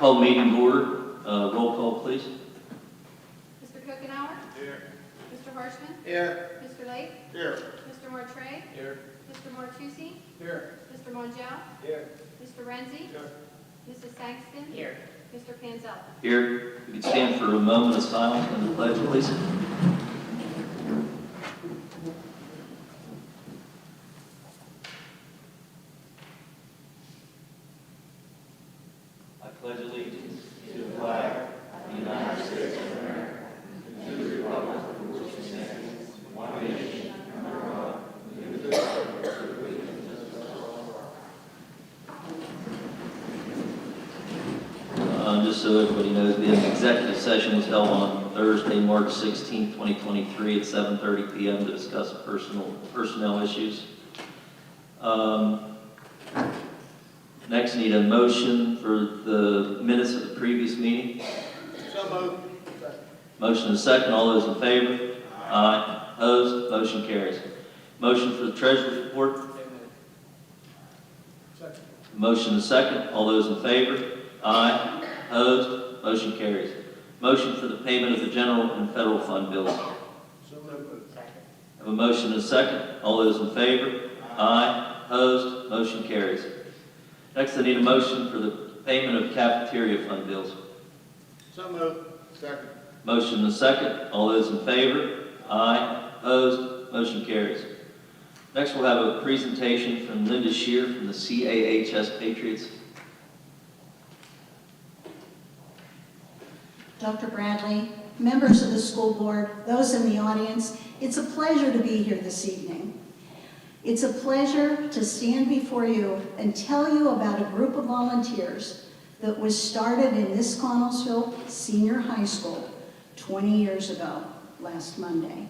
Call meeting to order. Roll call, please. Mr. Kuchenauer? Here. Mr. Harshman? Here. Mr. Lake? Here. Mr. Mortray? Here. Mr. Martucci? Here. Mr. Mongeau? Here. Mr. Renzi? Here. Mrs. Sangston? Here. Mr. Panzella? Here, we can stand for a moment of silence and the pledge, please. I pledge allegiance to the flag of the United States of America, and to the republic for which it stands, one nation, under God, indivisible, with liberty and justice for all. Just so everybody knows, the executive session was held on Thursday, March 16, 2023 at 7:30 p.m. to discuss personnel issues. Next, need a motion for the minutes of the previous meeting. So moved. Motion is second. All those in favor? Aye. Opposed? Motion carries. Motion for the treasurer's report. Second. Motion is second. All those in favor? Aye. Opposed? Motion carries. Motion for the payment of the general and federal fund bills. So moved. Second. Have a motion and a second. All those in favor? Aye. Opposed? Motion carries. Next, I need a motion for the payment of cafeteria fund bills. So moved. Second. Motion and a second. All those in favor? Aye. Opposed? Motion carries. Next, we'll have a presentation from Linda Shear from the CAHS Patriots. Dr. Bradley, members of the school board, those in the audience, it's a pleasure to be here this evening. It's a pleasure to stand before you and tell you about a group of volunteers that was started in this Connellsville Senior High School 20 years ago, last Monday.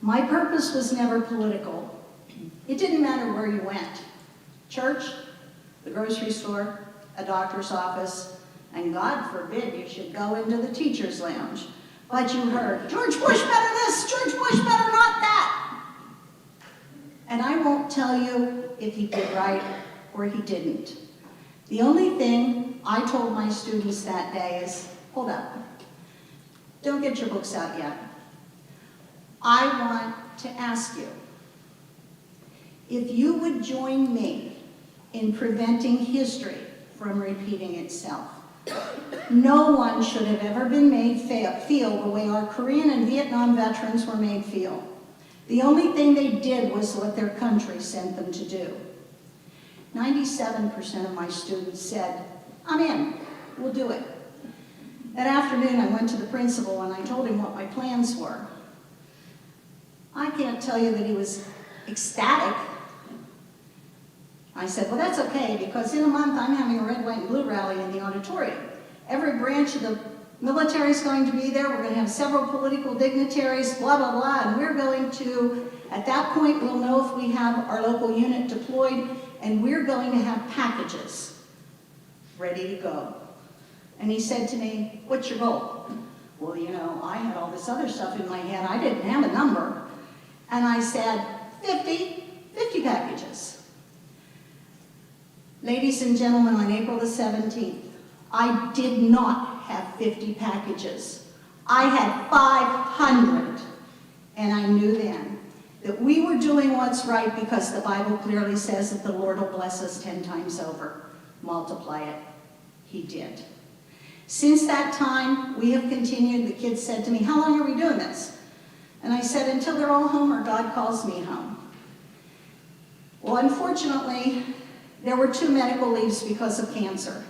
My purpose was never political. It didn't matter where you went. Church, the grocery store, a doctor's office, and God forbid you should go into the teacher's lounge. But you heard, George Bush better this, George Bush better not that. And I won't tell you if he did right or he didn't. The only thing I told my students that day is, hold up, don't get your books out yet. I want to ask you, if you would join me in preventing history from repeating itself. No one should have ever been made feel the way our Korean and Vietnam veterans were made feel. The only thing they did was what their country sent them to do. 97% of my students said, I'm in, we'll do it. That afternoon I went to the principal and I told him what my plans were. I can't tell you that he was ecstatic. I said, well, that's okay, because in a month I'm having a red, white, and blue rally in the auditorium. Every branch of the military is going to be there. We're going to have several political dignitaries, blah, blah, blah, and we're going to, at that point, we'll know if we have our local unit deployed, and we're going to have packages ready to go. And he said to me, what's your goal? Well, you know, I had all this other stuff in my head. I didn't have a number. And I said, 50 packages. Ladies and gentlemen, on April the 17th, I did not have 50 packages. I had 500. And I knew then that we were doing what's right because the Bible clearly says that the Lord will bless us 10 times over. Multiply it. He did. Since that time, we have continued. The kids said to me, how long are we doing this? And I said, until they're all home or God calls me home. Well, unfortunately, there were 2 medical leaves because of cancer.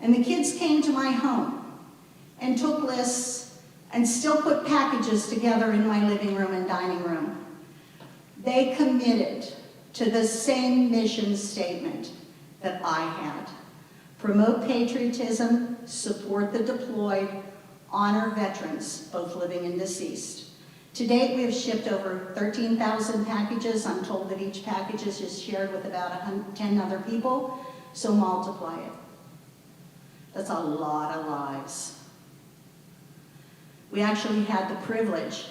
And the kids came to my home and took lists and still put packages together in my living room and dining room. They committed to the same mission statement that I had. Promote patriotism, support the deployed, honor veterans, both living and deceased. To date, we have shipped over 13,000 packages. I'm told that each package is just shared with about 10 other people, so multiply it. That's a lot of lives. We actually had the privilege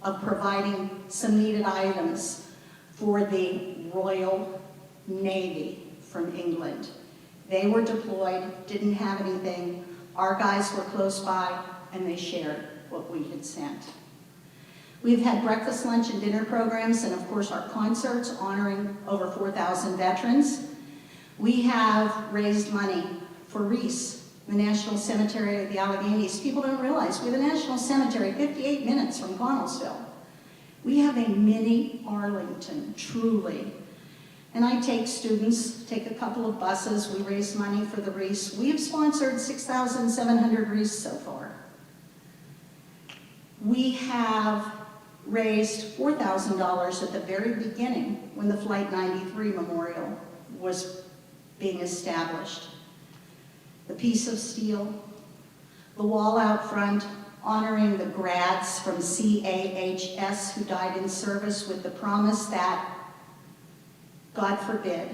of providing some needed items for the Royal Navy from England. They were deployed, didn't have anything. Our guys were close by, and they shared what we had sent. We've had breakfast, lunch, and dinner programs, and of course our concerts honoring over 4,000 veterans. We have raised money for Reese, the National Cemetery of the Alleghenies. People don't realize we have a national cemetery 58 minutes from Connellsville. We have a mini Arlington, truly. And I take students, take a couple of buses, we raise money for the Reese. We have sponsored 6,700 Reese so far. We have raised $4,000 at the very beginning when the Flight 93 Memorial was being established. The piece of steel, the wall out front, honoring the grads from CAHS who died in service with the promise that, God forbid,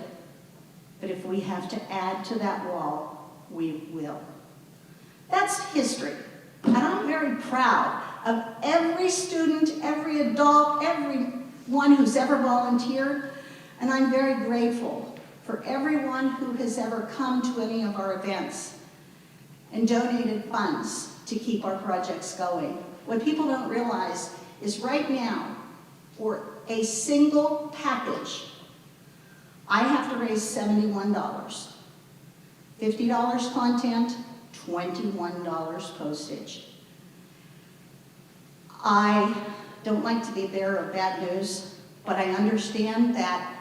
but if we have to add to that wall, we will. That's history, and I'm very proud of every student, every adult, everyone who's ever volunteered, and I'm very grateful for everyone who has ever come to any of our events and donated funds to keep our projects going. What people don't realize is right now, for a single package, I have to raise $71. $50 content, $21 postage. I don't like to be the bearer of bad news, but I understand that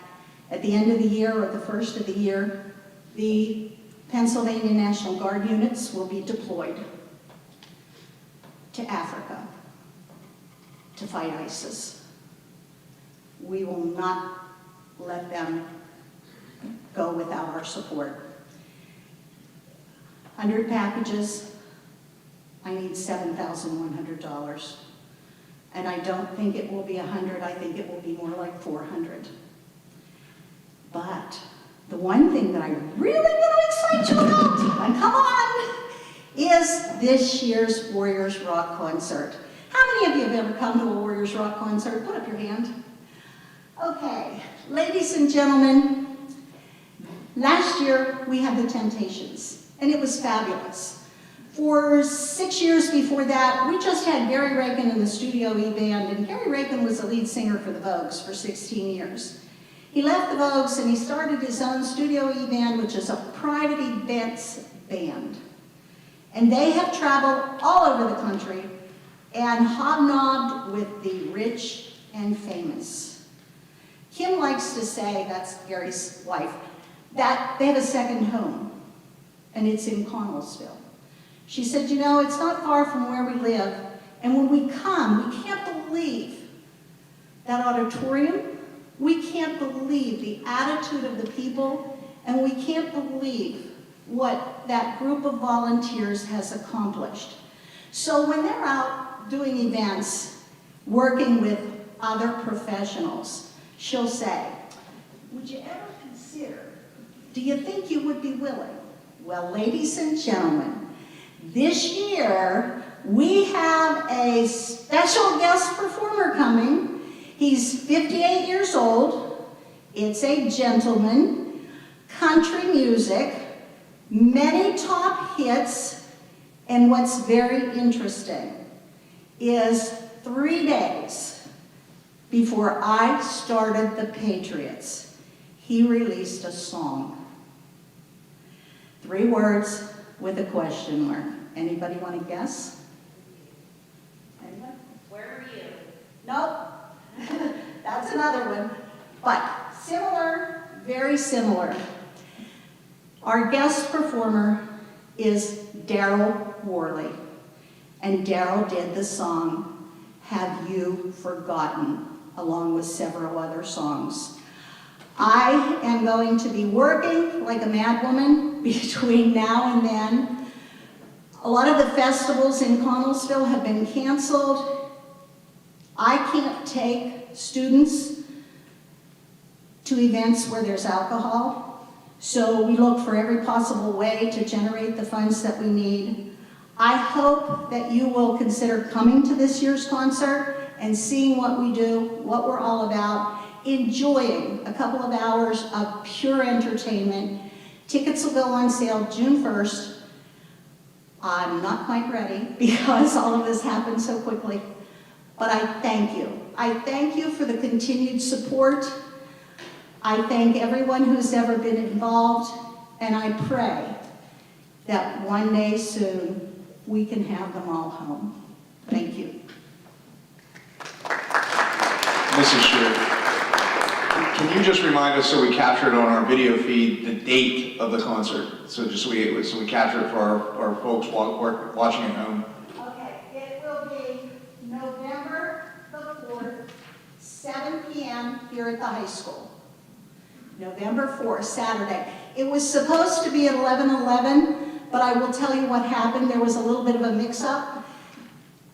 at the end of the year or the first of the year, the Pennsylvania National Guard units will be deployed to Africa to fight ISIS. We will not let them go without our support. 100 packages, I need $7,100. And I don't think it will be 100, I think it will be more like 400. But the one thing that I really want to excite you about, and come on, is this year's Warriors Rock concert. How many of you have ever come to a Warriors Rock concert? Put up your hand. Okay, ladies and gentlemen, last year we had the Temptations, and it was fabulous. For 6 years before that, we just had Gary Rakin in the Studio E Band, and Gary Rakin was the lead singer for the Vogues for 16 years. He left the Vogues and he started his own Studio E Band, which is a private events band. And they have traveled all over the country and hobnobbed with the rich and famous. Kim likes to say, that's Gary's wife, that they have a second home, and it's in Connellsville. She said, you know, it's not far from where we live, and when we come, we can't believe that auditorium, we can't believe the attitude of the people, and we can't believe what that group of volunteers has accomplished. So when they're out doing events, working with other professionals, she'll say, would you ever consider, do you think you would be willing? Well, ladies and gentlemen, this year we have a special guest performer coming. He's 58 years old. It's a gentleman, country music, many top hits, and what's very interesting is 3 days before I started the Patriots, he released a song. 3 words with a question mark. Anybody want to guess? Anyone? Where are you? Nope. That's another one. But similar, very similar. Our guest performer is Daryl Worley. And Daryl did the song, Have You Forgotten, along with several other songs. I am going to be working like a madwoman between now and then. A lot of the festivals in Connellsville have been canceled. I can't take students to events where there's alcohol, so we look for every possible way to generate the funds that we need. I hope that you will consider coming to this year's concert and seeing what we do, what we're all about, enjoying a couple of hours of pure entertainment, Tickets will go on sale June 1st. I'm not quite ready because all of this happened so quickly, but I thank you. I thank you for the continued support. I thank everyone who's ever been involved, and I pray that one day soon we can have them all home. Thank you. Mrs. Shear, can you just remind us, so we capture it on our video feed, the date of the concert? So just so we capture it for our folks watching at home. Okay, it will be November the 4th, 7 p.m. here at the high school. November 4th, Saturday. It was supposed to be at 11:11, but I will tell you what happened. There was a little bit of a mix-up.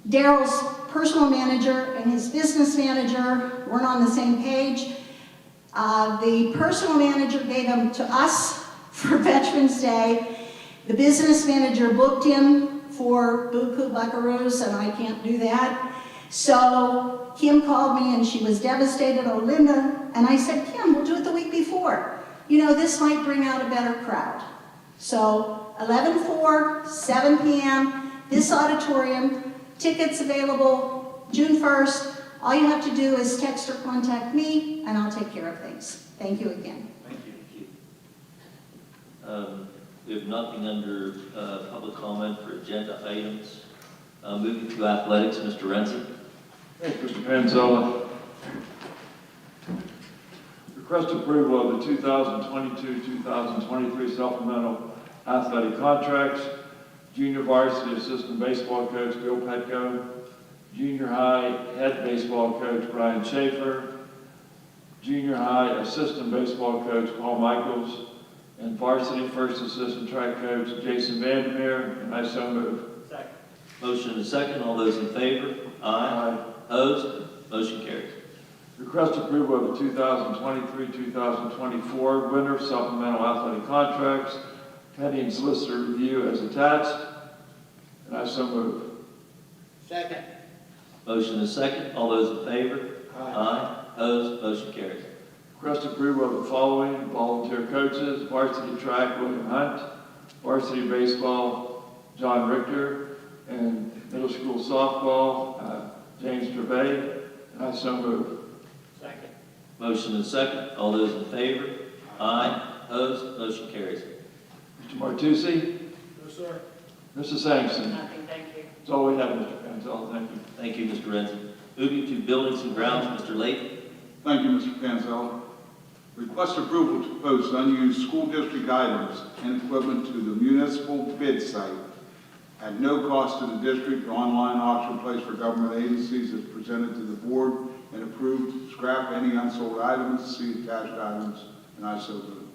Daryl's personal manager and his business manager weren't on the same page. The personal manager gave them to us for Veterans Day. The business manager booked him for Buku Buckaroos, and I can't do that. So Kim called me and she was devastated, oh Linda, and I said, Kim, we'll do it the week before. You know, this might bring out a better crowd. So 11/4, 7 p.m., this auditorium, tickets available June 1st. All you have to do is text or contact me and I'll take care of things. Thank you again. Thank you. We have nothing under public comment for agenda items. Moving to athletics, Mr. Renzi. Thank you, Mr. Panzella. Request approval of the 2022-2023 supplemental athletic contracts. Junior varsity assistant baseball coach Bill Petco. Junior high head baseball coach Brian Schaefer. Junior high assistant baseball coach Paul Michaels. And varsity first assistant track coach Jason Vandermeer. And I so move. Second. Motion and a second. All those in favor? Aye. Opposed? Motion carries. Request approval of the 2023-2024 winter supplemental athletic contracts. Pending solicitor review as attached. And I so move. Second. Motion and a second. All those in favor? Aye. Opposed? Motion carries. Request approval of the following volunteer coaches: varsity track William Hunt, varsity baseball John Richter, and middle school softball James Trevay. And I so move. Second. Motion and a second. All those in favor? Aye. Opposed? Motion carries. Mr. Martucci? No, sir. Mrs. Sampson? Nothing, thank you. That's all we have, Mr. Panzella. Thank you. Thank you, Mr. Renzi. Moving to buildings and grounds, Mr. Layton. Thank you, Mr. Panzella. Request approval to post unused school district items and equipment to the municipal bid site at no cost to the district. Online auction place for government agencies is presented to the board and approved to scrap any unsold items, see attached items, and I so move.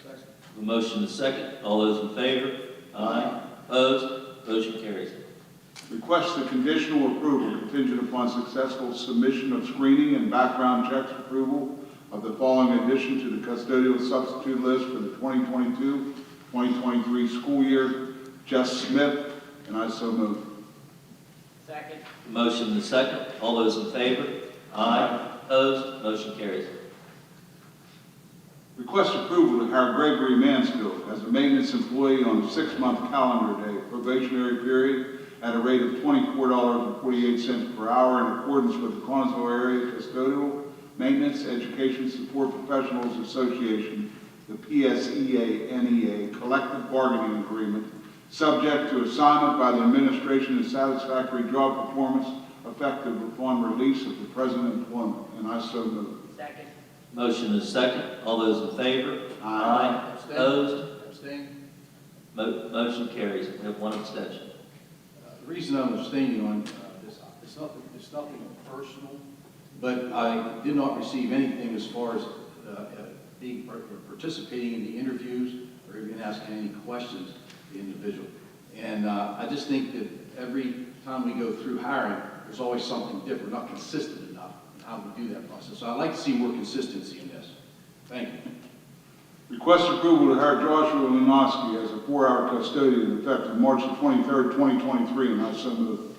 Second. A motion and a second. All those in favor? Aye. Opposed? Motion carries. Request the conditional approval contingent upon successful submission of screening and background checks approval of the following addition to the custodial substitute list for the 2022-2023 school year. Jess Smith, and I so move. Second. A motion and a second. All those in favor? Aye. Opposed? Motion carries. Request approval to hire Gregory Mansfield as a maintenance employee on a 6-month calendar day probationary period at a rate of $24.48 per hour in accordance with the Connellsville Area Custodial Maintenance Education Support Professionals Association, the PSEA-NEA Collective Bargaining Agreement, subject to assignment by the administration and satisfactory job performance effective upon release of the present employment. And I so move. Second. Motion and a second. All those in favor? Aye. Opposed? Abstain. Motion carries. We have one abstention. The reason I'm abstaining on this, it's nothing personal, but I did not receive anything as far as participating in the interviews or even asking any questions of the individual. And I just think that every time we go through hiring, there's always something different, not consistent enough in how we do that process. So I'd like to see more consistency in this. Thank you. Request approval to hire Joshua Linoski as a 4-hour custodian effective March 23rd, 2023, and I so move.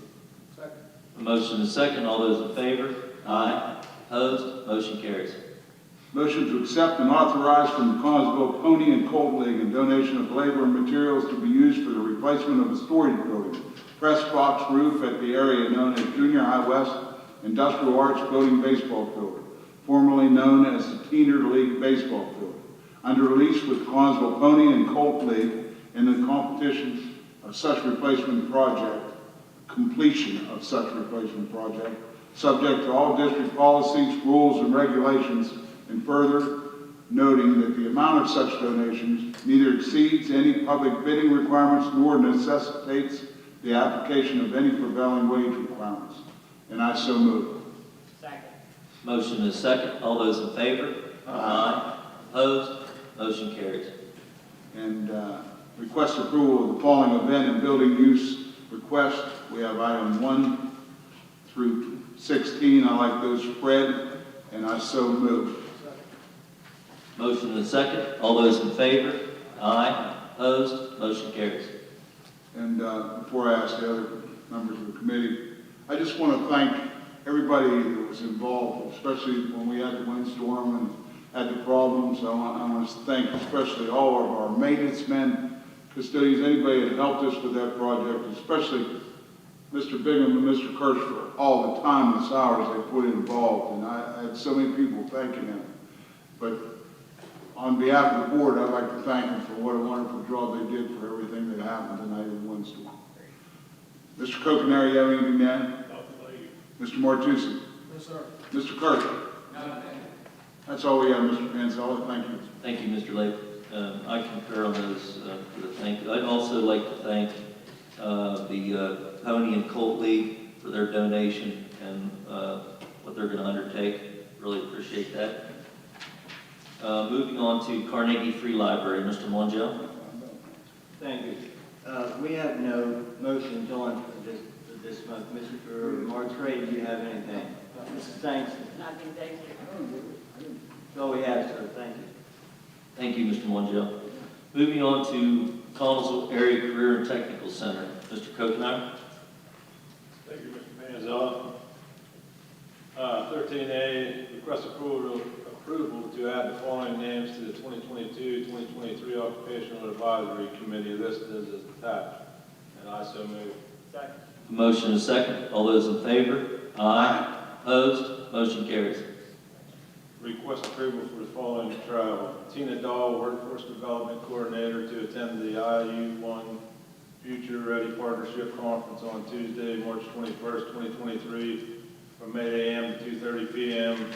Second. A motion and a second. All those in favor? Aye. Opposed? Motion carries. Motion to accept and authorize from the Connellsville Pony and Colt League a donation of labor and materials to be used for the replacement of a storage building, press box roof at the area known as Junior High West Industrial Arts Building Baseball Field, formerly known as the Teener League Baseball Field, under lease with Connellsville Pony and Colt League in the competition of such replacement project, completion of such replacement project, subject to all district policies, rules, and regulations, and further noting that the amount of such donations neither exceeds any public bidding requirements nor necessitates the application of any prevailing wage requirements. And I so move. Second. Motion is second. All those in favor? Aye. Opposed? Motion carries. And request approval of the following event and building use request. We have item 1 through 16. I like those spread, and I so move. Motion is second. All those in favor? Aye. Opposed? Motion carries. And before I ask the other members of the committee, I just want to thank everybody that was involved, especially when we had the windstorm and had the problems. I want to thank especially all of our maintenance men, custodians, anybody that helped us with that project, especially Mr. Bingham and Mr. Kirsch for all the time and hours they put involved. And I had so many people thanking them. But on behalf of the board, I'd like to thank them for what a wonderful job they did for everything that happened tonight in the windstorm. Mr. Coconary, you have anything to add? Mr. Martucci? Yes, sir. Mr. Kirk? That's all we have, Mr. Panzella. Thank you. Thank you, Mr. Lake. I concur on those for the thank you. I'd also like to thank the Pony and Colt League for their donation and what they're going to undertake. Really appreciate that. Moving on to Carnegie Free Library, Mr. Mongeau. Thank you. We have no motions on for this month. Mr. Martray, do you have anything? Mrs. Sangston? Nothing, thank you. That's all we have, sir. Thank you. Thank you, Mr. Mongeau. Moving on to Connellsville Area Career and Technical Center, Mr. Kokenauer. Thank you, Mr. Panzella. 13A, request approval to add the following names to the 2022-2023 Occupational Advisory Committee listed as attached. And I so move. Second. Motion is second. All those in favor? Aye. Opposed? Motion carries. Request approval for the following travel. Tina Dahl, Workforce Development Coordinator, to attend the IU1 Future Ready Partnership Conference on Tuesday, March 21st, 2023, from 8 a.m. to 2:30 p.m.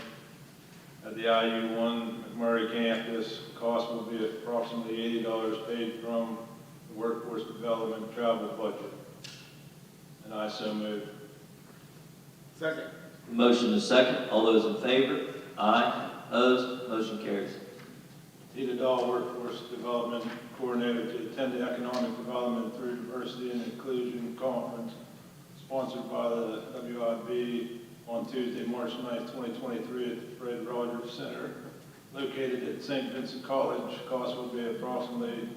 at the IU1 McMurray campus. The cost will be approximately $80 paid from the Workforce Development travel budget. And I so move. Second. Motion is second. All those in favor? Aye. Opposed? Motion carries. Tina Dahl, Workforce Development Coordinator, to attend the Economic Development through Diversity and Inclusion Conference sponsored by the WIB on Tuesday, March 9th, 2023 at the Fred Rogers Center, located at St. Vincent College. Cost will be approximately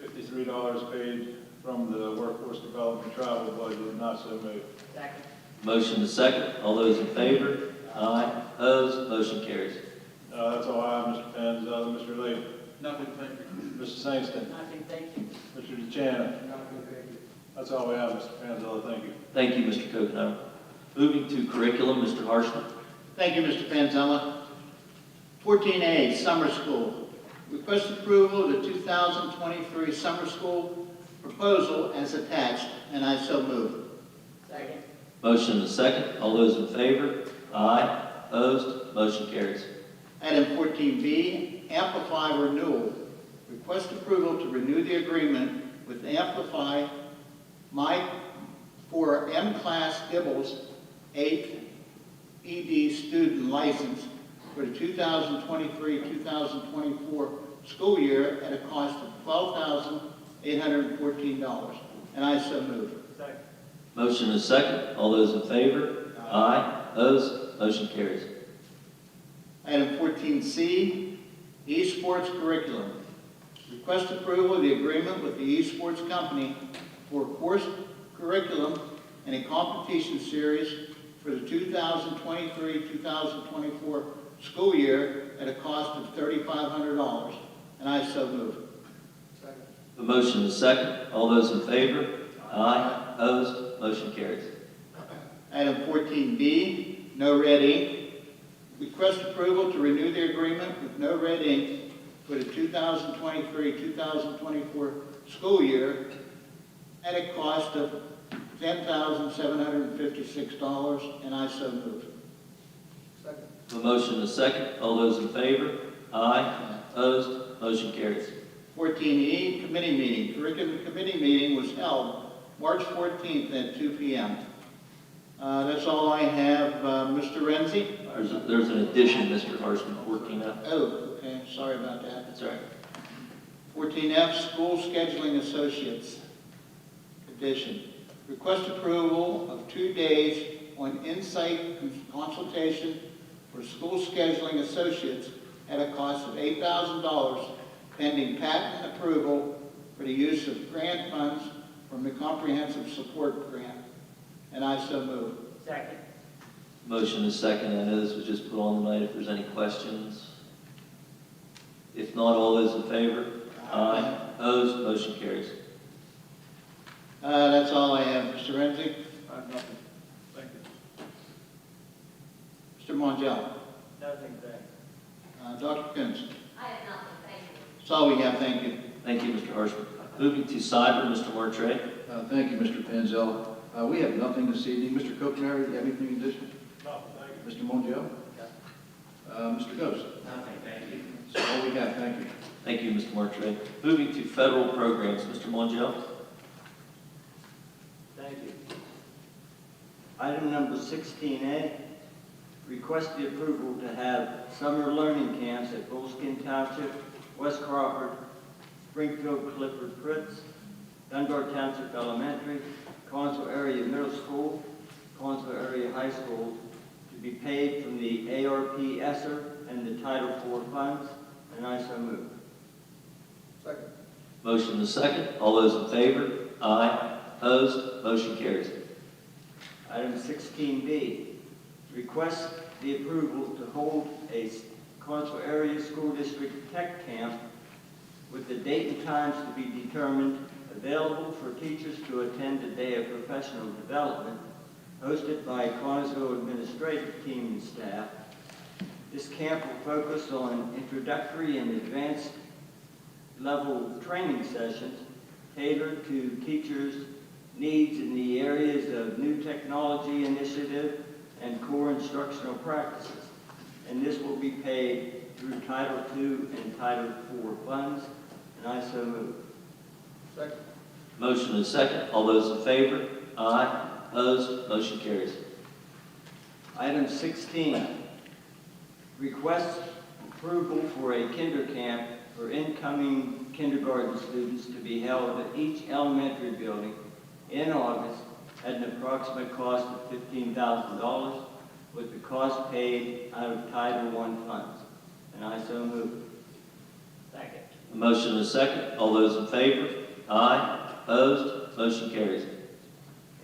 $53 paid from the Workforce Development travel budget, and I so move. Second. Motion is second. All those in favor? Aye. Opposed? Motion carries. That's all I have, Mr. Panzella. Mr. Lake. Nothing, thank you. Mr. Sangston. Nothing, thank you. Mr. DeChana. Nothing, thank you. That's all we have, Mr. Panzella. Thank you. Thank you, Mr. Kokenauer. Moving to curriculum, Mr. Harshman. Thank you, Mr. Panzella. 14A, Summer School. Request approval of the 2023 Summer School proposal as attached, and I so move. Second. Motion is second. All those in favor? Aye. Opposed? Motion carries. Item 14B, Amplify Renewal. Request approval to renew the agreement with Amplify for M-Class Dibbles 8th ED student license for the 2023-2024 school year at a cost of $12,814. And I so move. Second. Motion is second. All those in favor? Aye. Opposed? Motion carries. Item 14C, Esports Curriculum. Request approval of the agreement with the Esports Company for course curriculum and a competition series for the 2023-2024 school year at a cost of $3,500, and I so move. The motion is second. All those in favor? Aye. Opposed? Motion carries. Item 14B, No Red Ink. Request approval to renew the agreement with No Red Ink for the 2023-2024 school year at a cost of $10,756, and I so move. The motion is second. All those in favor? Aye. Opposed? Motion carries. 14E, committee meeting. Curriculum committee meeting was held March 14th at 2 p.m. That's all I have. Mr. Renzi? There's an addition, Mr. Horstman, 14F. Oh, okay, sorry about that. That's all right. 14F, School Scheduling Associates Edition. Request approval of 2 days on insight consultation for School Scheduling Associates at a cost of $8,000 pending patent approval for the use of grant funds from the Comprehensive Support Grant. And I so move. Second. Motion is second. I know this was just put on tonight. If there's any questions. If not, all those in favor? Aye. Opposed? Motion carries. That's all I have, Mr. Renzi. I have nothing. Thank you. Mr. Mongeau. Nothing, thanks. Dr. Coons. I have nothing, thank you. That's all we have, thank you. Thank you, Mr. Horstman. Moving to cyber, Mr. Martray. Thank you, Mr. Panzella. We have nothing this evening. Mr. Copenhaver, do you have anything additional? No, thank you. Mr. Mongeau? Mr. Ghost? Nothing, thank you. That's all we have. Thank you. Thank you, Mr. Martray. Moving to federal programs, Mr. Mongeau. Thank you. Item number 16A, request the approval to have summer learning camps at Bullskin Township, West Crawford, Springfield Clifford Fritz, Dunbar Township Elementary, Conso Area Middle School, Conso Area High School, to be paid from the ARP ESSER and the Title IV funds, and I so move. Second. Motion is second. All those in favor? Aye. Opposed? Motion carries. Item 16B, request the approval to hold a Conso Area School District Tech Camp with the date and times to be determined, available for teachers to attend a day of professional development, hosted by Connersville administrative team and staff. This camp will focus on introductory and advanced level training sessions tailored to teachers' needs in the areas of new technology initiative and core instructional practices. And this will be paid through Title II and Title IV funds, and I so move. Second. Motion is second. All those in favor? Aye. Opposed? Motion carries. Item 16, request approval for a kinder camp for incoming kindergarten students to be held at each elementary building in August at an approximate cost of $15,000, with the cost paid out of Title I funds. And I so move. Second. The motion is second. All those in favor? Aye. Opposed? Motion carries.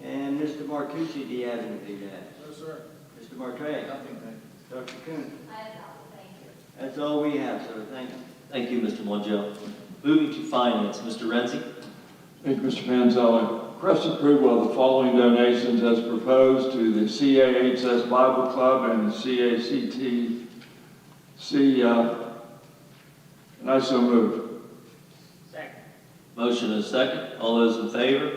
And Mr. Martucci, do you have anything to add? No, sir. Mr. Martray? Nothing, thank you. Dr. Coon? I have nothing, thank you. That's all we have, sir. Thank you. Thank you, Mr. Mongeau. Moving to finance, Mr. Renzi. Thank you, Mr. Panzella. Request approval of the following donations as proposed to the CAHS Bible Club and the CACTC, and I so move. Second. Motion is second. All those in favor?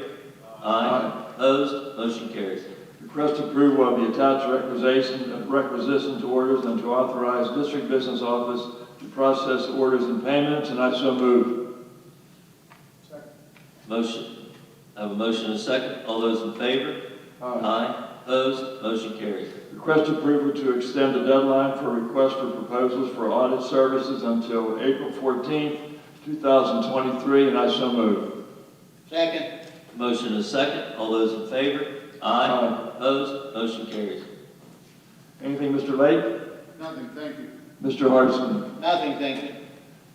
Aye. Opposed? Motion carries. Request approval of the attached requisitions orders and to authorize District Business Office to process orders and payments, and I so move. Motion. I have a motion and a second. All those in favor? Aye. Opposed? Motion carries. Request approval to extend the deadline for request for proposals for audit services until April 14th, 2023, and I so move. Second. Motion is second. All those in favor? Aye. Aye. Opposed? Motion carries. Anything, Mr. Lake? Nothing, thank you. Mr. Hartson? Nothing, thank you.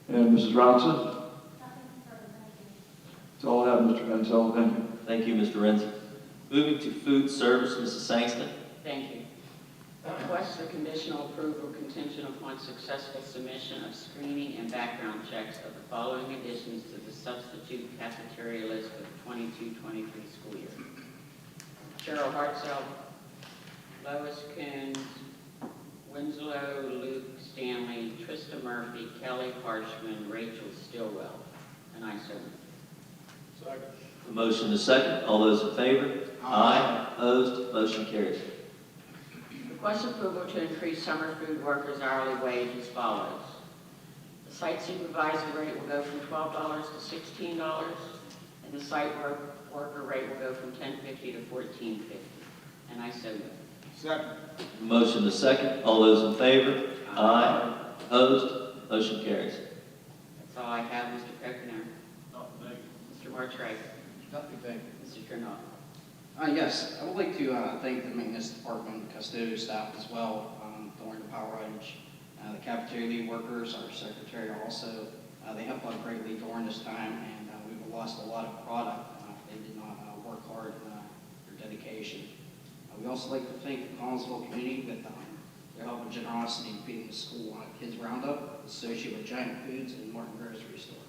And Mrs. Robinson? Nothing further, thank you. That's all I have, Mr. Panzella. Thank you. Thank you, Mr. Renzi. Moving to food service, Mrs. Sangston. Thank you. Request the conditional approval contingent upon successful submission of screening and background checks of the following additions to the substitute cafeteria list for the 22-23 school year. Cheryl Hartzell, Lois Coons, Winslow Luke Stanley, Trista Murphy, Kelly Harshman, Rachel Stillwell, and I so move. Second. A motion is second. All those in favor? Aye. Opposed? Motion carries. Request approval to increase summer food workers' hourly wage as follows. The site supervisor rate will go from $12 to $16, and the site worker rate will go from $10.50 to $14.50. And I so move. Second. A motion is second. All those in favor? Aye. Opposed? Motion carries. That's all I have, Mr. Peckinor. Nothing negative. Mr. Martray. Nothing, thank you. Mr. Kernall. Yes, I would like to thank the maintenance department, custodial staff as well during the power outage. The cafeteria lead workers, our secretary also, they helped out greatly during this time, and we've lost a lot of product. They did not work hard in their dedication. We also like to thank the Collinsville community with their help and generosity in feeding the school on a kids roundup associated with Giant Foods and Martin Grocery Store.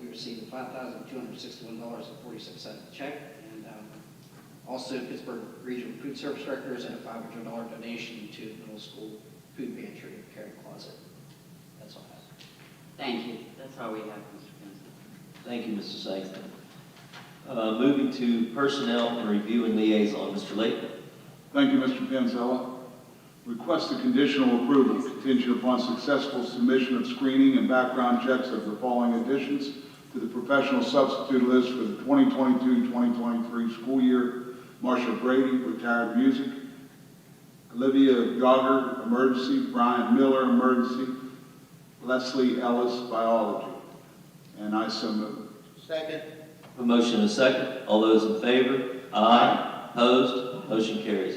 We received a $5,261.46 check, and also Pittsburgh Regional Food Service Directors and a $500 donation to the middle school food pantry and caring closet. That's all I have. Thank you. That's all we have, Mr. Vincent. Thank you, Mr. Sexton. Moving to personnel and review and liaison. Mr. Layton. Thank you, Mr. Panzella. Request the conditional approval contingent upon successful submission of screening and background checks of the following additions to the professional substitute list for the 2022-2023 school year. Marsha Brady, retired music. Olivia Jogger, emergency. Brian Miller, emergency. Leslie Ellis, biology. And I so move. Second. A motion is second. All those in favor? Aye. Opposed? Motion carries.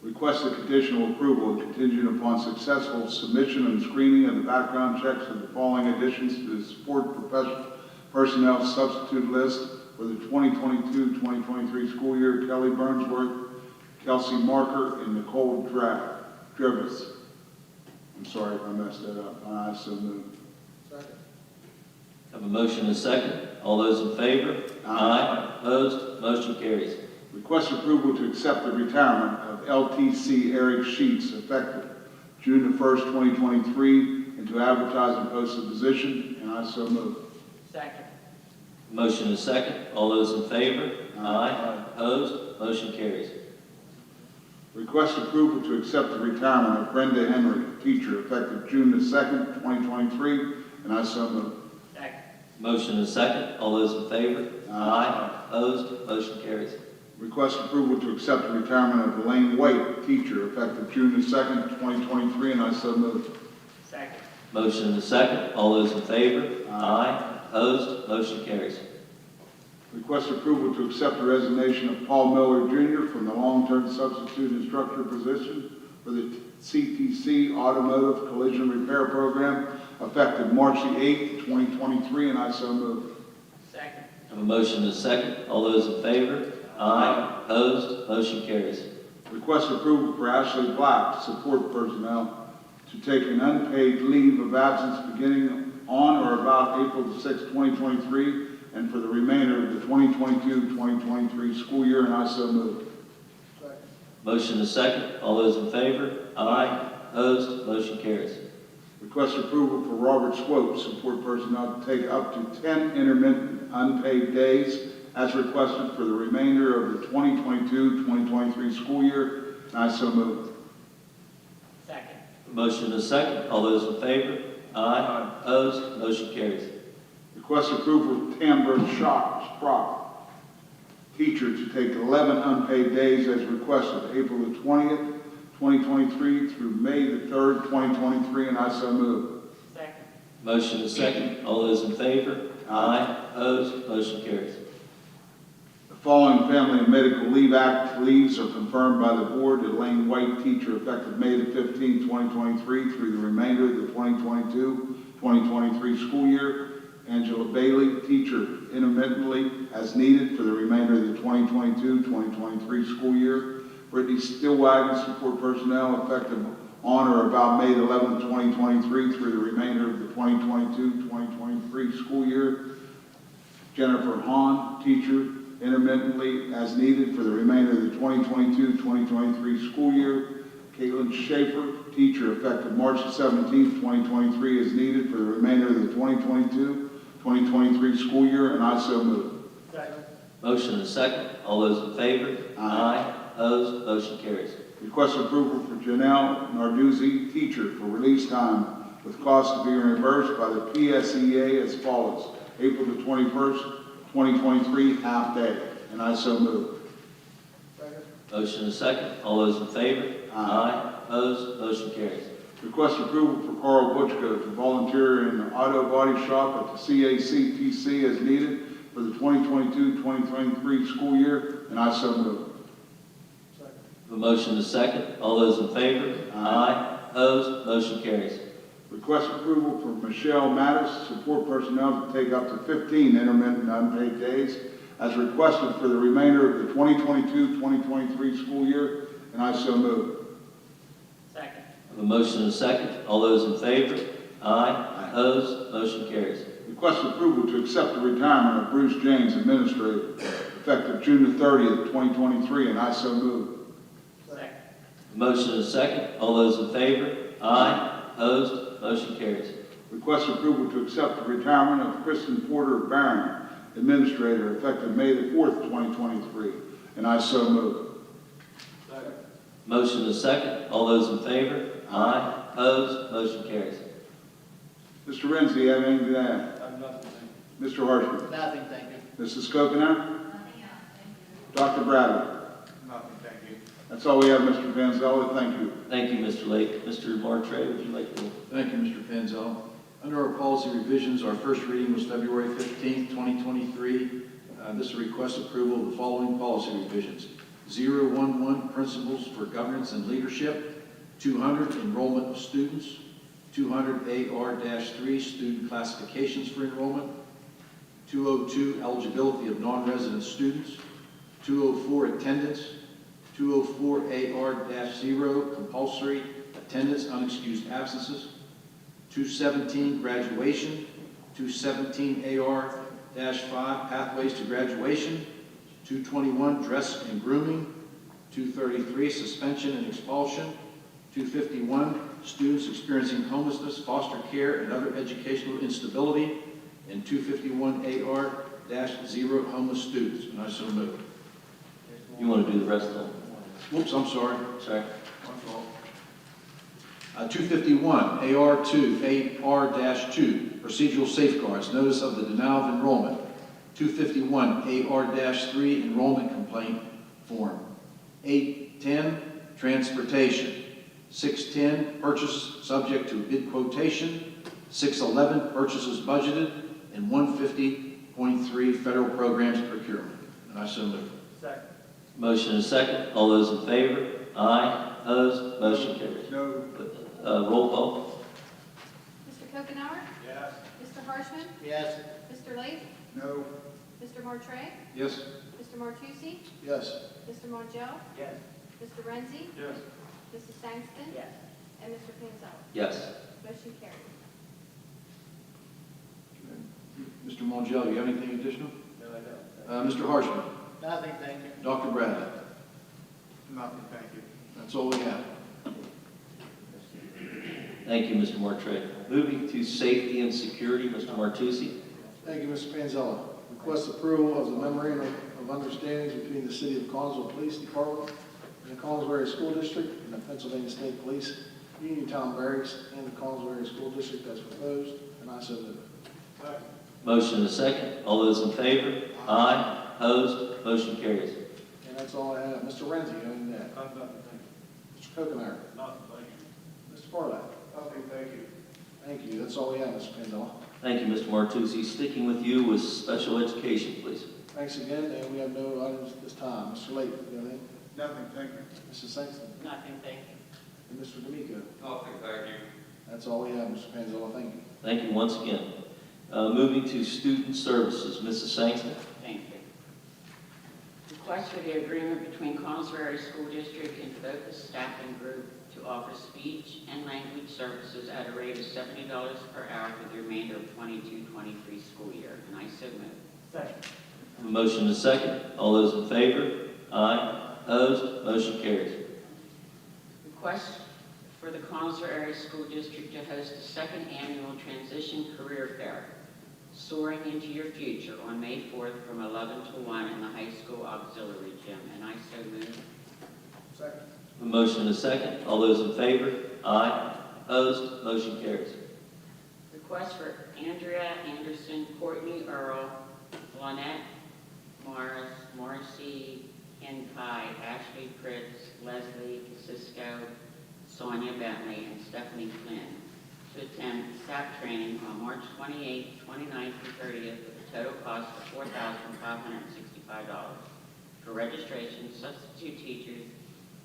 Request the conditional approval contingent upon successful submission and screening of the background checks of the following additions to the support professional personnel substitute list for the 2022-2023 school year. Kelly Burnsworth, Kelsey Marker, and Nicole Drivis. I'm sorry if I messed that up. I so move. Second. Have a motion is second. All those in favor? Aye. Opposed? Motion carries. Request approval to accept the retirement of LTC Eric Sheets effective June the 1st, 2023, and to advertise and post the position, and I so move. Second. Motion is second. All those in favor? Aye. Opposed? Motion carries. Request approval to accept the retirement of Brenda Henry, teacher, effective June the 2nd, 2023, and I so move. Second. Motion is second. All those in favor? Aye. Opposed? Motion carries. Request approval to accept the retirement of Elaine White, teacher, effective June the 2nd, 2023, and I so move. Second. Motion is second. All those in favor? Aye. Opposed? Motion carries. Request approval to accept the resignation of Paul Miller Jr. from the long-term substitute instructor position for the CTC Automotive Collision Repair Program, effective March the 8th, 2023, and I so move. Second. Have a motion is second. All those in favor? Aye. Opposed? Motion carries. Request approval for Ashley Black, support personnel, to take an unpaid leave of absence beginning on or about April the 6th, 2023, and for the remainder of the 2022-2023 school year, and I so move. Second. Motion is second. All those in favor? Aye. Opposed? Motion carries. Request approval for Robert Swope, support personnel, to take up to 10 intermittent unpaid days as requested for the remainder of the 2022-2023 school year, and I so move. Second. Motion is second. All those in favor? Aye. Opposed? Motion carries. Request approval of Tamber Sprock, teacher, to take 11 unpaid days as requested, April the 20th, 2023 through May the 3rd, 2023, and I so move. Second. Motion is second. All those in favor? Aye. Opposed? Motion carries. The following Family and Medical Leave Act leaves are confirmed by the board. Elaine White, teacher, effective May the 15th, 2023 through the remainder of the 2022-2023 school year. Angela Bailey, teacher, intermittently as needed for the remainder of the 2022-2023 school year. Brittany Stillwagon, support personnel, effective on or about May 11, 2023 through the remainder of the 2022-2023 school year. Jennifer Hahn, teacher, intermittently as needed for the remainder of the 2022-2023 school year. Caitlin Schaefer, teacher, effective March 17, 2023 as needed for the remainder of the 2022-2023 school year, and I so move. Motion and second. All those in favor? Aye. Opposed? Motion carries. Request approval for Janelle Narduzzi, teacher, for release time with cost to be reimbursed by the PSEA as follows. April the 21st, 2023, half day, and I so move. Motion and second. All those in favor? Aye. Opposed? Motion carries. Request approval for Carl Butchko to volunteer in the auto body shop at the CACTC as needed for the 2022-2023 school year, and I so move. A motion and second. All those in favor? Aye. Opposed? Motion carries. Request approval for Michelle Mattis, support personnel to take up to 15 intermittent unpaid days as requested for the remainder of the 2022-2023 school year, and I so move. Second. A motion and second. All those in favor? Aye. Opposed? Motion carries. Request approval to accept the retirement of Bruce James, administrator, effective June the 30th, 2023, and I so move. Second. A motion and second. All those in favor? Aye. Opposed? Motion carries. Request approval to accept the retirement of Kristen Porter Barron, administrator, effective May the 4th, 2023, and I so move. Motion and second. All those in favor? Aye. Opposed? Motion carries. Mr. Renzi, you have anything to add? I have nothing, thank you. Mr. Harshman? Nothing, thank you. Mrs. Coconut? Nothing else, thank you. Dr. Bradley? Nothing, thank you. That's all we have, Mr. Panzella. Thank you. Thank you, Mr. Lake. Mr. Martray, would you like to? Thank you, Mr. Panzel. Under our policy revisions, our first reading was February 15th, 2023. This is a request approval of the following policy revisions. 011, Principles for Governance and Leadership. 200, Enrollment of Students. 200 AR-3, Student Classifications for Enrollment. 202, Eligibility of Non-Resident Students. 204, Attendance. 204 AR-0, Compulsory Attendance, Unexcused Absences. 217, Graduation. 217 AR-5, Pathways to Graduation. 221, Dress and Grooming. 233, Suspension and Expulsion. 251, Students Experiencing Homelessness, Foster Care, and Other Educational Instability. And 251 AR-0, Homeless Students, and I so move. You want to do the rest of them? Whoops, I'm sorry. Sorry. My fault. 251, AR2, AR-2, Procedural Safeguards, Notice of the Denial of Enrollment. 251, AR-3, Enrollment Complaint Form. 810, Transportation. 610, Purchase Subject to Bid Quotation. 611, Purchases Budgeted. And 150.3, Federal Programs Procurement. And I so move. Second. Motion and second. All those in favor? Aye. Opposed? Motion carries. No. Roll call. Mr. Kokenauer? Yes. Mr. Harshman? Yes. Mr. Lake? No. Mr. Martray? Yes. Mr. Martucci? Yes. Mr. Mongeau? Yes. Mr. Renzi? Yes. Mrs. Sangston? Yes. And Mr. Panzella? Yes. Motion carries. Mr. Mongeau, do you have anything additional? No, I don't. Mr. Harshman. Nothing, thank you. Dr. Bradley. Nothing, thank you. That's all we have. Thank you, Mr. Martray. Moving to safety and security, Mr. Martucci. Thank you, Mr. Panzella. Request approval of the memorandum of understandings between the City of Collinsville Police Department and the Collinsville Area School District and the Pennsylvania State Police, Uniontown Barracks, and the Collinsville Area School District as proposed, and I so move. Second. Motion and second. All those in favor? Aye. Opposed? Motion carries. And that's all I have. Mr. Renzi, you have anything to add? I have nothing, thank Mr. Kokenauer? you. Nothing, thank you. Mr. Barlett? Nothing, thank you. Thank you. That's all we have, Mr. Panzella. Thank you, Mr. Martucci. Sticking with you with special education, please. Thanks again, and we have no items at this time. Mr. Lake, you have anything? Nothing, thank you. Mrs. Sexton? Nothing, thank you. And Mr. D'Amico? Nothing, thank you. That's all we have, Mr. Panzella. Thank you. Thank you once again. Moving to student services, Mrs. Sangston. Thank you. Request for the agreement between Connellsville Area School District and Focus Staffing Group to offer speech and language services at a rate of $70 per hour for the remainder of 22-23 school year. And I so move. Second. A motion and a second. All those in favor? Aye. Opposed? Motion carries. Request for the Connellsville Area School District to host the second annual Transition Career Fair, Soaring into Your Future, on May 4th from 11 to 1 in the high school auxiliary gym. And I so move. Second. A motion and a second. All those in favor? Aye. Opposed? Motion carries. Request for Andrea Anderson, Courtney Earl, Lynette Morris, Marcy Kenkai, Ashley Fritz, Leslie Cisco, Sonia Bentley, and Stephanie Flynn to attend SAP training on March 28th, 29th, and 30th with a total cost of $4,565 for registration, substitute teachers,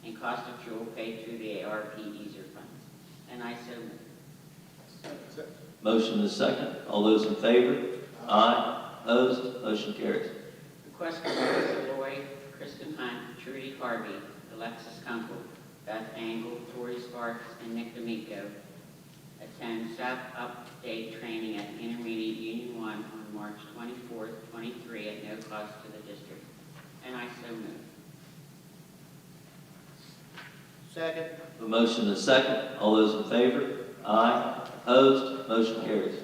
and cost of fuel paid through the ARP EASER funds. And I so move. Motion and a second. All those in favor? Aye. Opposed? Motion carries. Request for Melissa Lloyd, Kristen Hunt, Trudy Harvey, Alexis Kunkel, Beth Angle, Tori Sparks, and Nick D'Amico attend SAP Update training at Intermediate Union 1 on March 24th, 23 at no cost to the district. And I so move. Second. A motion and a second. All those in favor? Aye. Opposed? Motion carries.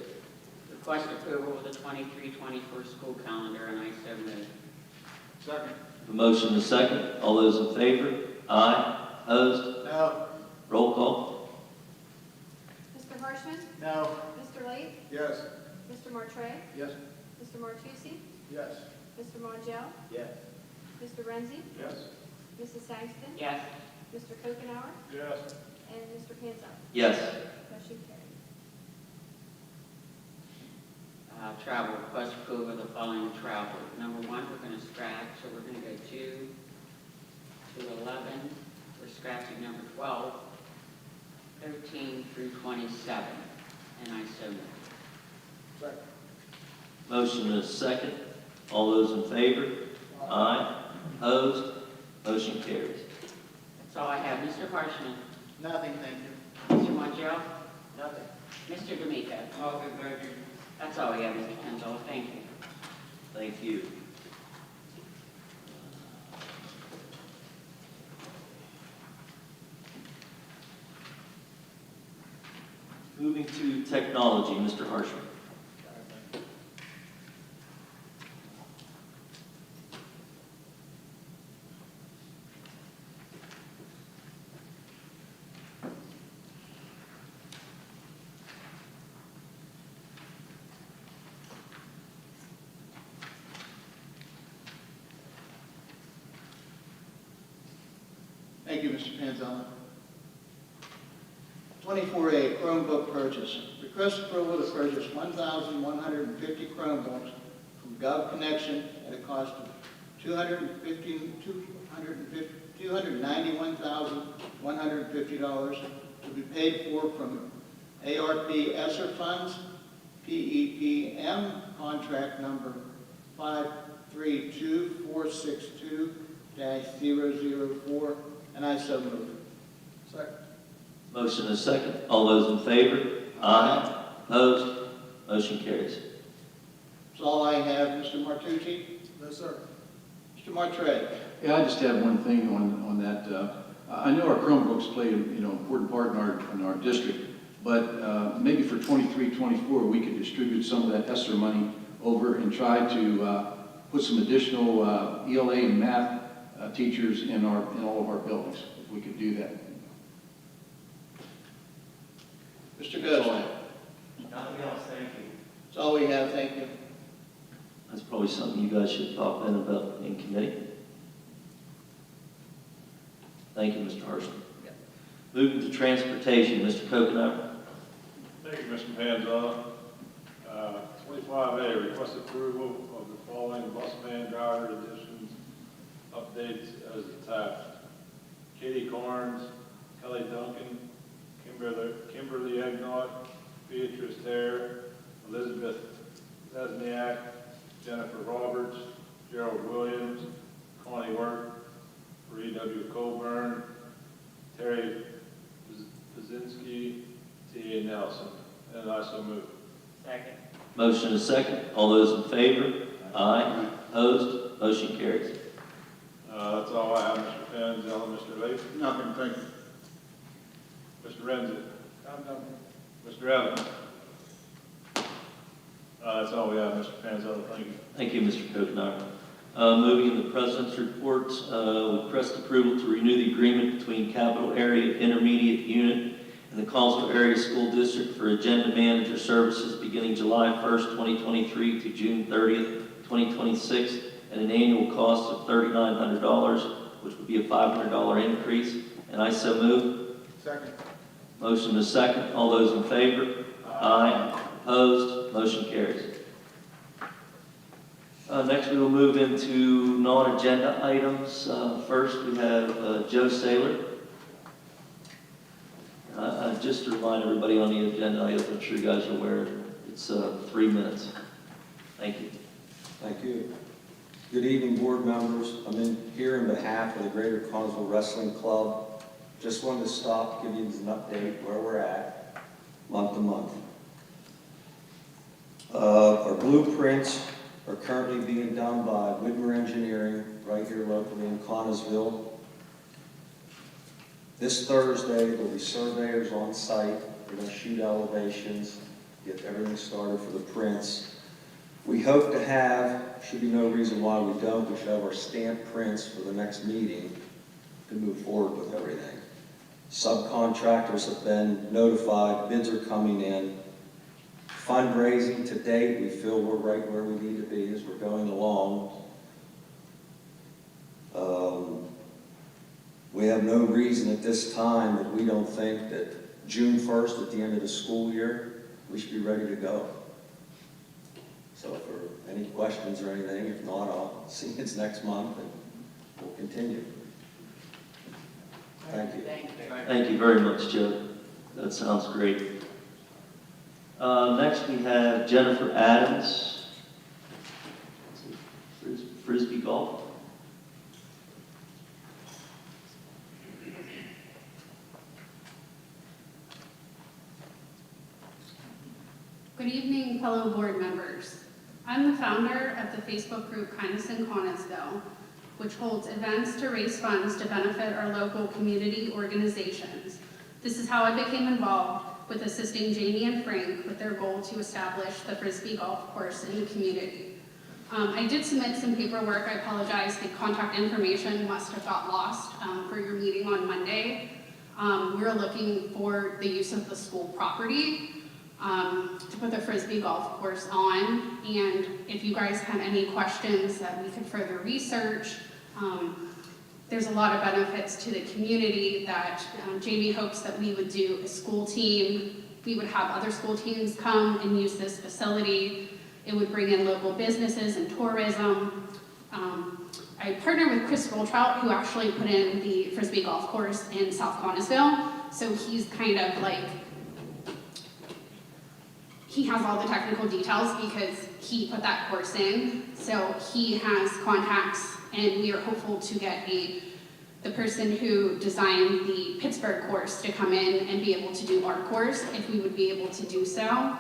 Request approval of the 23-24 school calendar, and I so move. Second. A motion and a second. All those in favor? Aye. Opposed? No. Roll call. Mr. Harshman? No. Mr. Lake? Yes. Mr. Martre? Yes. Mr. Martucci? Yes. Mr. Montiel? Yes. Mr. Renzi? Yes. Mrs. Sangston? Yes. Mr. Kokenauer? Yes. And Mr. Panzella? Yes. Motion carried. Travel, request approval of the following travel. Number 1, we're going to scratch, so we're going to go 2 to 11. We're scratching number 12, 13 through 27. And I so move. Second. Motion and a second. All those in favor? Aye. Opposed? Motion carries. That's all I have. Mr. Harshman? Nothing, thank you. Mr. Montiel? Nothing. Mr. D'Amico? Nothing, thank you. That's all we have, Mr. Panzella. Thank you. Thank you. Moving to technology, Mr. Harshman. Thank you, Mr. Panzella. 24A, Chromebook purchase. Request approval to purchase 1,150 Chromebooks from GovConnection at a cost of $291,150 to be paid for from ARP ESSER funds, PEPM contract number 532462-004, and I so move. Second. Motion and a second. All those in favor? Aye. Opposed? Motion carries. That's all I have, Mr. Martucci. No, sir. Mr. Martre. Yeah, I just have one thing on that. I know our Chromebooks play an important part in our district, but maybe for 23-24 we could distribute some of that ESSER money over and try to put some additional ELA and math teachers in all of our buildings, if we could do that. Mr. Gosselin. Nothing else, thank you. That's all we have, thank you. That's probably something you guys should talk then about in committee. Thank you, Mr. Harshman. Moving to transportation, Mr. Kokenauer. Thank you, Mr. Panzella. 25A, request approval of the following bus van driver additions, updates as attached. Katie Carnes, Kelly Duncan, Kimberly Egnott, Beatrice Hare, Elizabeth Lesniak, Jennifer Roberts, Gerald Williams, Connie Work for E.W. Colburn, Terry Pazinski, T.A. Nelson, and I so move. Second. Motion is second. All those in favor? Aye. Opposed? Motion carries. That's all I have, Mr. Panzella. Mr. Lee? Nothing, thank you. Mr. Renzi? Mr. Evans? That's all we have, Mr. Panzella. Thank you. Thank you, Mr. Kokenauer. Moving to the President's report, request approval to renew the agreement between Capital Area Intermediate Unit and the Collinsville Area School District for Agenda Manager Services beginning July 1st, 2023 to June 30th, 2026, at an annual cost of $3,900, which would be a $500 increase. And I so move. Second. Motion is second. All those in favor? Aye. Opposed? Motion carries. Next, we will move into non-agenda items. First, we have Joe Saylor. Just to remind everybody on the agenda items, I'm sure you guys are aware, it's 3 minutes. Thank you. Thank you. Good evening, board members. I'm here in behalf of the Greater Collinsville Wrestling Club. Just wanted to stop, give you an update where we're at, month to month. Our blueprints are currently being done by Widmer Engineering, right here locally in Connellsville. This Thursday, there'll be surveyors on site. They're going to shoot elevations, get everything started for the prints. We hope to have, should be no reason why we don't, we should have our stamped prints for the next meeting to move forward with everything. Subcontractors have been notified, bids are coming in. Fundraising to date, we feel we're right where we need to be as we're going along. We have no reason at this time that we don't think that June 1st, at the end of the school year, we should be ready to go. So for any questions or anything, if not, I'll see you next month and we'll continue. Thank you. Thank you very much, Joe. That sounds great. Next, we have Jennifer Adams, Frisbee Golf. Good evening, fellow board members. I'm the founder of the Facebook group Kindness in Connellsville, which holds events to raise funds to benefit our local community organizations. This is how I became involved with assisting Jamie and Frank with their goal to establish the Frisbee golf course in the community. I did submit some paperwork. I apologize, the contact information must have got lost for your meeting on Monday. We're looking for the use of the school property to put the Frisbee golf course on, and if you guys have any questions that we could further research, there's a lot of benefits to the community that Jamie hopes that we would do a school team. We would have other school teams come and use this facility. It would bring in local businesses and tourism. I partnered with Chris Rolltrout, who actually put in the Frisbee golf course in South Connellsville. So he's kind of like, he has all the technical details because he put that course in. So he has contacts, and we are hopeful to get the person who designed the Pittsburgh course to come in and be able to do our course if we would be able to do so.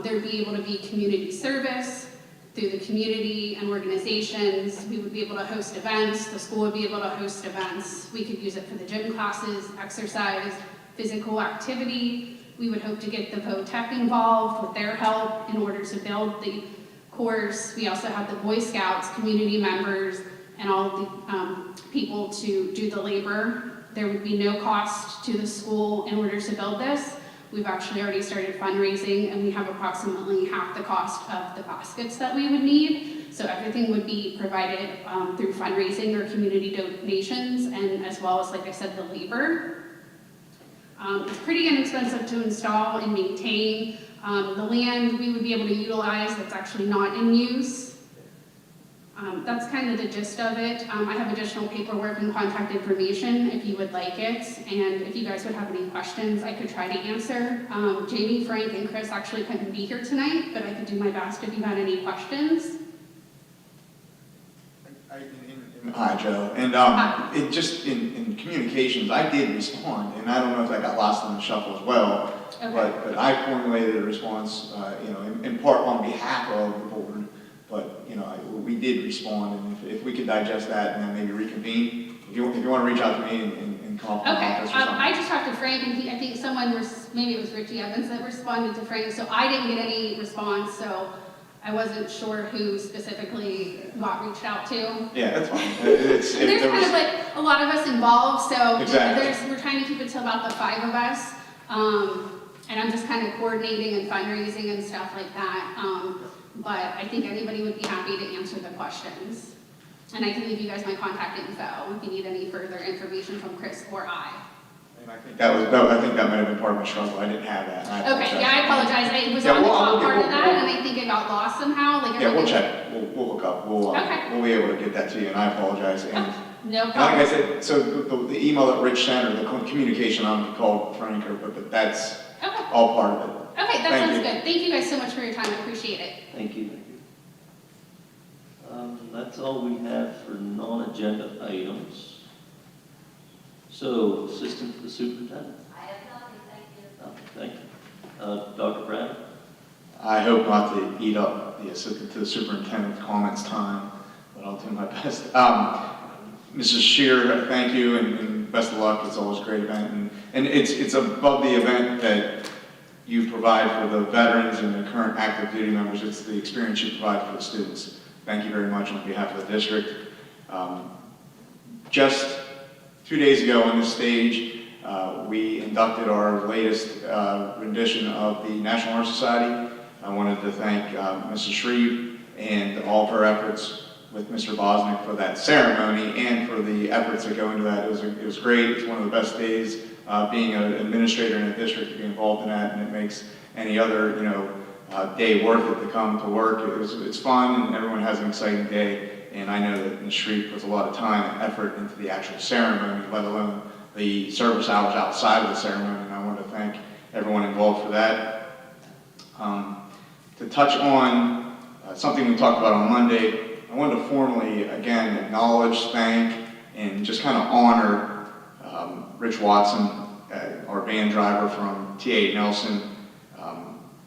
There'd be able to be community service through the community and organizations. We would be able to host events. The school would be able to host events. We could use it for the gym classes, exercise, physical activity. We would hope to get the VOTEC involved with their help in order to build the course. We also have the Boy Scouts, community members, and all the people to do the labor. There would be no cost to the school in order to build this. We've actually already started fundraising, and we have approximately half the cost of the baskets that we would need. So everything would be provided through fundraising or community donations, and as well as, like I said, the labor. It's pretty inexpensive to install and maintain. The land we would be able to utilize that's actually not in use. That's kind of the gist of it. I have additional paperwork and contact information if you would like it. And if you guys would have any questions, I could try to answer. Jamie, Frank, and Chris actually couldn't be here tonight, but I could do my best if you had any questions. In Hi, Joe. And it just, in communications, I did respond, and I don't know if I got lost in the shuffle as well, Okay. but I formulated a response, in part on behalf of the board, but, we did respond, and if we could digest that and then maybe reconvene, if you want to reach out to me and come up with an Okay, office or something. I just talked to Frank, and I think maybe it was Richie Evans that responded to Frank, so I didn't get any response, so I wasn't sure who specifically got reached out to. Yeah, that's fine. There's kind of like a lot of us involved, so Exactly. we're trying to keep it to about the 5 of us. And I'm just kind of coordinating and fundraising and stuff like that. But I think anybody would be happy to answer the questions. And I can leave you guys my contact info if you need any further information from Chris or I. And I think that might have been part of my struggle. I didn't have that. And I Okay, apologize. yeah, I apologize. It was Yeah, on the we'll- top we'll- part of we'll- that, and I think it got lost somehow. Like Yeah, we'll everything- check. We'll hook up. Okay. We'll be able to get that to you, and I apologize. And No and like problem. I said, so the email that Rich sent, or the communication, I'm called Frank, but that's Okay. all part of it. Okay, that Thank sounds you. good. Thank you guys so much for your time. I appreciate it. Thank you. That's all we have for non-agenda items. So, Assistant to the Superintendent. I have nothing, thank you. Thank you. Dr. Brown? I hope not to eat up the assistant to the superintendent's comments time, but I'll do my best. Mrs. Shear, thank you, and best of luck. It's always a great event, and it's above the event that you provide for the veterans and the current active duty members. It's the experience you provide for the students. Thank you very much on behalf of the district. Just 2 days ago on this stage, we inducted our latest rendition of the National Honor Society. I wanted to thank Mrs. Shreve and all of her efforts with Mr. Bosnick for that ceremony and for the efforts that go into that. It was great. It's one of the best days being an administrator in a district to be involved in that, and it makes any other day worth it to come to work. It's fun, and everyone has an exciting day. And I know that Ms. Shreve puts a lot of time and effort into the actual ceremony, let alone the service hours outside of the ceremony. And I want to thank everyone involved for that. To touch on something we talked about on Monday, I wanted to formally, again, acknowledge, thank, and just kind of honor Rich Watson, our van driver from T.A. Nelson,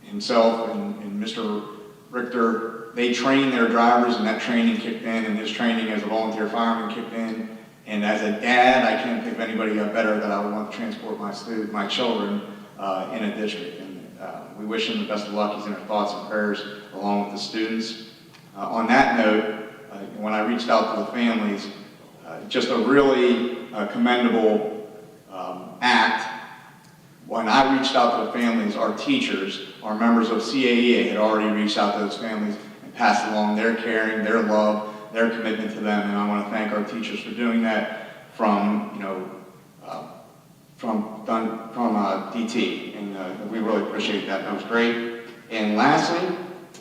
himself and Mr. Richter. They train their drivers, and that training kicked in, and his training as a volunteer fireman kicked in. And as a dad, I can't think of anybody better that I would want to transport my children in a district. And we wish him the best of luck. He's in our thoughts and prayers along with the students. On that note, when I reached out to the families, just a really commendable act. When I reached out to the families, our teachers, our members of CAEA had already reached out to those families and passed along their caring, their love, their commitment to them. And I want to thank our teachers for doing that from DT. And we really appreciate that. That was great. And lastly,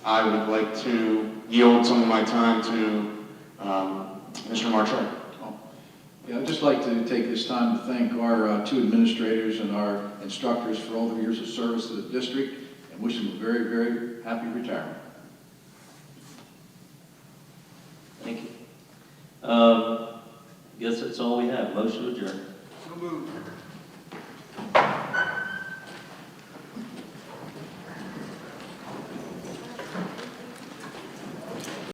I would like to yield some of my time to Mr. Martrey. Yeah, I'd just like to take this time to thank our two administrators and our instructors for all their years of service to the district and wish them a very, very happy retirement. Thank you. I guess that's all we have. Motion adjourned. So moved.